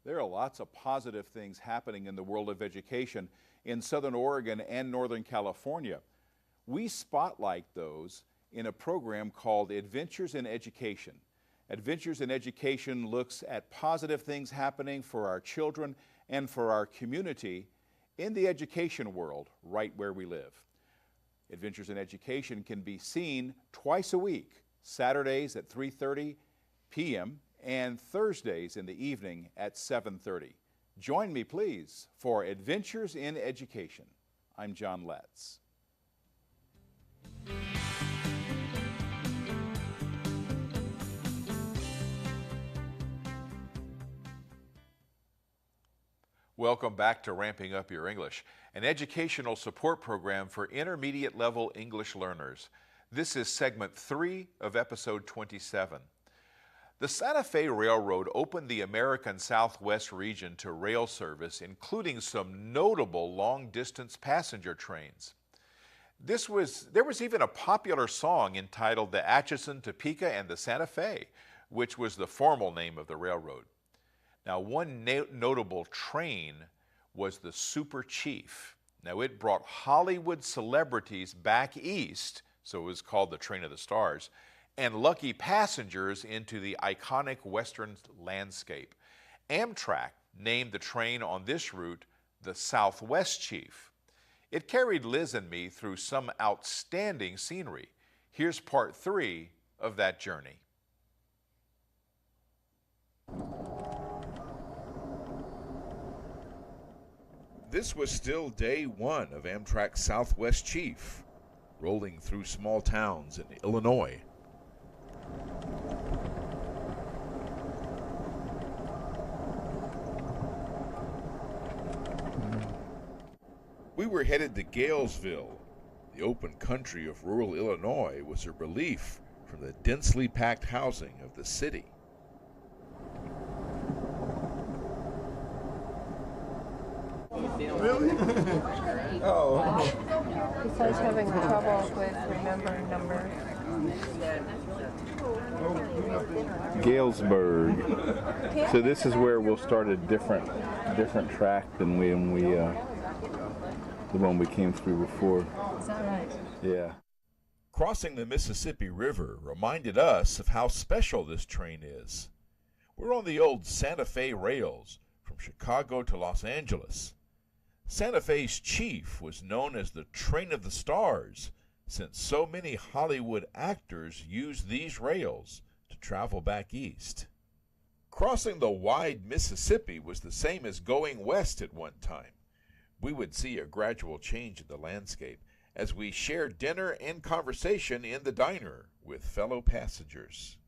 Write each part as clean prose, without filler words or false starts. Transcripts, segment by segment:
There are lots of positive things happening in the world of education in Southern Oregon and Northern California. We spotlight those in a program called Adventures in Education. Adventures in Education looks at positive things happening for our children and for our community in the education world right where we live. Adventures in Education can be seen twice a week, Saturdays at 3:30 p.m. and Thursdays in the evening at 7:30. Join me, please, for Adventures in Education. I'm John Letts. Welcome back to Ramping Up Your English, an educational support program for intermediate level English learners. This is segment 3 of episode 27. The Santa Fe Railroad opened the American Southwest region to rail service, including some notable long-distance passenger trains. There was even a popular song entitled The Atchison, Topeka, and the Santa Fe, which was the formal name of the railroad. Now, one notable train was the Super Chief. Now, it brought Hollywood celebrities back east, so it was called the Train of the Stars, and lucky passengers into the iconic Western landscape. Amtrak named the train on this route the Southwest Chief. It carried Liz and me through some outstanding scenery. Here's part 3 of that journey. This was still day 1 of Amtrak's Southwest Chief, rolling through small towns in Illinois. We were headed to Galesville. The open country of rural Illinois was a relief from the densely packed housing of the city. Really? Oh. Besides having trouble with remembering numbers. Galesburg. So this is where we'll start a different track than the one we came through before. Is that right? Yeah. Crossing the Mississippi River reminded us of how special this train is. We're on the old Santa Fe rails from Chicago to Los Angeles. Santa Fe's Chief was known as the Train of the Stars, since so many Hollywood actors used these rails to travel back east. Crossing the wide Mississippi was the same as going west at one time. We would see a gradual change in the landscape as we shared dinner and conversation in the diner with fellow passengers.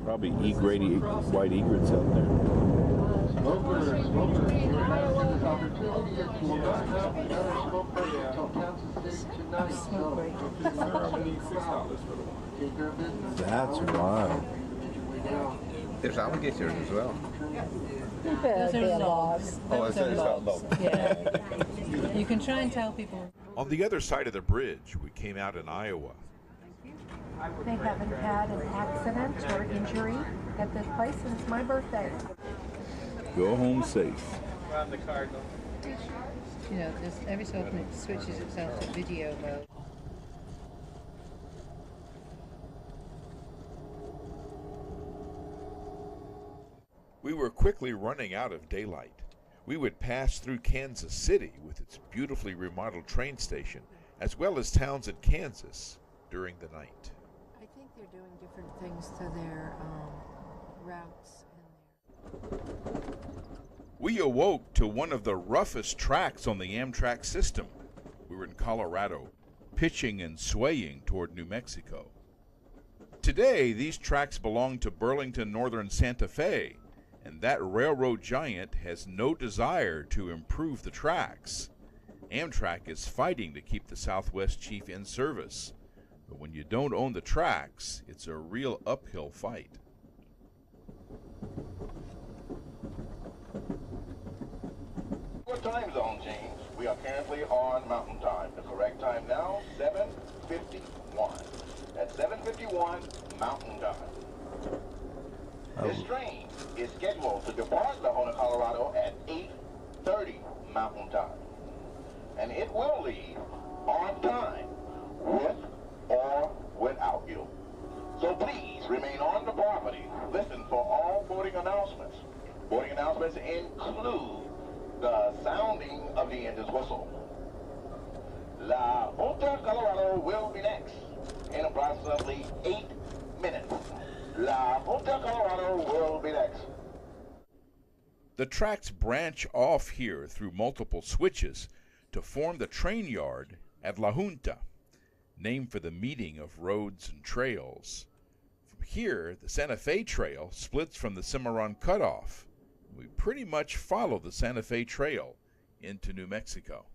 Probably white egrets out there. That's wild. There's alligators as well. Those are logs. Oh, those are logs. Yeah. You can try and tell people. On the other side of the bridge, we came out in Iowa. They haven't had an accident or injury at this place since my birthday. Go home safe. On the Cardinal. You know, every so often it switches itself to video mode. We were quickly running out of daylight. We would pass through Kansas City with its beautifully remodeled train station, as well as towns in Kansas during the night. I think they're doing different things to their routes. We awoke to one of the roughest tracks on the Amtrak system. We were in Colorado, pitching and swaying toward New Mexico. Today, these tracks belong to Burlington Northern Santa Fe, and that railroad giant has no desire to improve the tracks. Amtrak is fighting to keep the Southwest Chief in service, but when you don't own the tracks, it's a real uphill fight. What time zone, James? We are currently on Mountain Time. The correct time now, 7:51. At 7:51, Mountain Time. This train is scheduled to depart Lahona, Colorado at 8:30 Mountain Time. And it will leave on time, with or without you. So please remain on the property. Listen for all boarding announcements. Boarding announcements include the sounding of the engine's whistle. La Junta, Colorado will be next in approximately 8 minutes. La Junta, Colorado will be next. The tracks branch off here through multiple switches to form the train yard at La Junta, named for the meeting of roads and trails. From here, the Santa Fe Trail splits from the Cimarron Cutoff. We pretty much follow the Santa Fe Trail into New Mexico.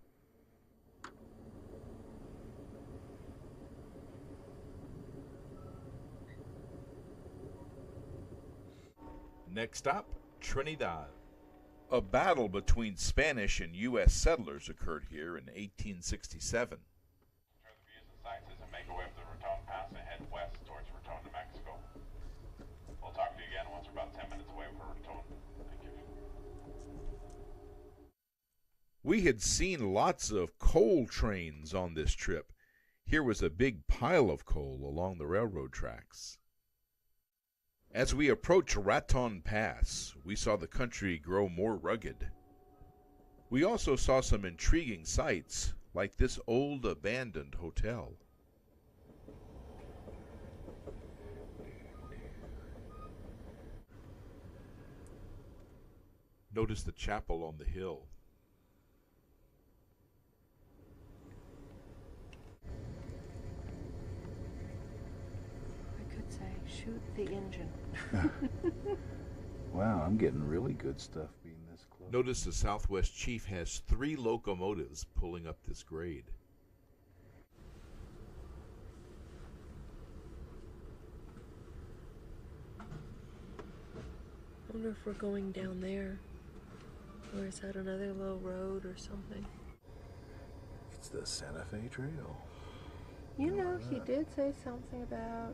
Next stop, Trinidad. A battle between Spanish and U.S. settlers occurred here in 1867. Enjoy the views and sights as we make our way up the Raton Pass and head west towards Raton, New Mexico. We'll talk to you again once we're about 10 minutes away from Raton. Thank you. We had seen lots of coal trains on this trip. Here was a big pile of coal along the railroad tracks. As we approached Raton Pass, we saw the country grow more rugged. We also saw some intriguing sights, like this old abandoned hotel. Notice the chapel on the hill. I could say, shoot the engine. Wow, I'm getting really good stuff being this close. Notice the Southwest Chief has 3 locomotives pulling up this grade. I wonder if we're going down there. Or is that another low road or something? It's the Santa Fe Trail. You know, he did say something about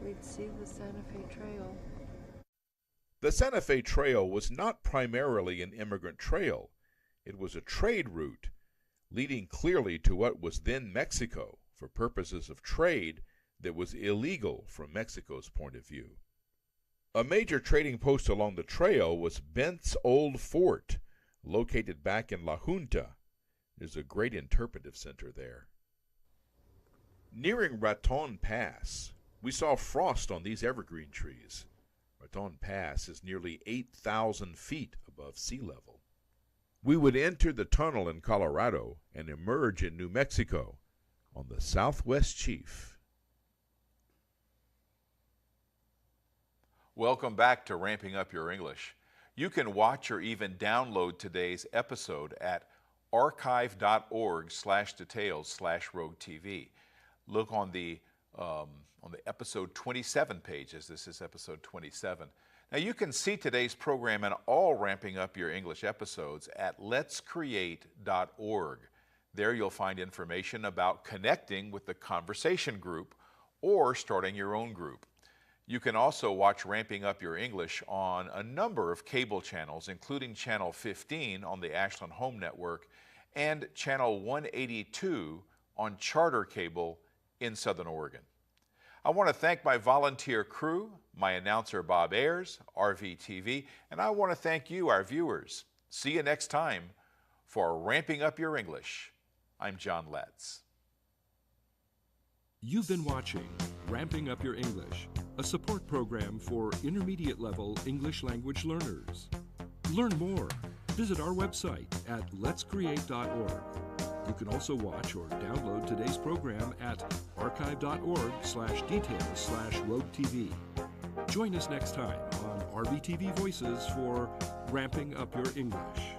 we'd see the Santa Fe Trail. The Santa Fe Trail was not primarily an immigrant trail. It was a trade route, leading clearly to what was then Mexico, for purposes of trade that was illegal from Mexico's point of view. A major trading post along the trail was Bent's Old Fort, located back in La Junta. There's a great interpretive center there. Nearing Raton Pass, we saw frost on these evergreen trees. Raton Pass is nearly 8,000 feet above sea level. We would enter the tunnel in Colorado and emerge in New Mexico on the Southwest Chief. Welcome back to Ramping Up Your English. You can watch or even download today's episode at archive.org/details/RogueTV. Look on the episode 27 page, as this is episode 27. Now you can see today's program and all Ramping Up Your English episodes at letscreate.org. There you'll find information about connecting with the conversation group or starting your own group. You can also watch Ramping Up Your English on a number of cable channels, including Channel 15 on the Ashland Home Network and Channel 182 on Charter Cable in Southern Oregon. I want to thank my volunteer crew, my announcer Bob Ayers, RVTV, and I want to thank you, our viewers. See you next time for Ramping Up Your English. I'm John Letts. You've been watching Ramping Up Your English, a support program for intermediate level English language learners. Learn more. Visit our website at letscreate.org. You can also watch or download today's program at archive.org/details/RogueTV. Join us next time on RVTV Voices for Ramping Up Your English.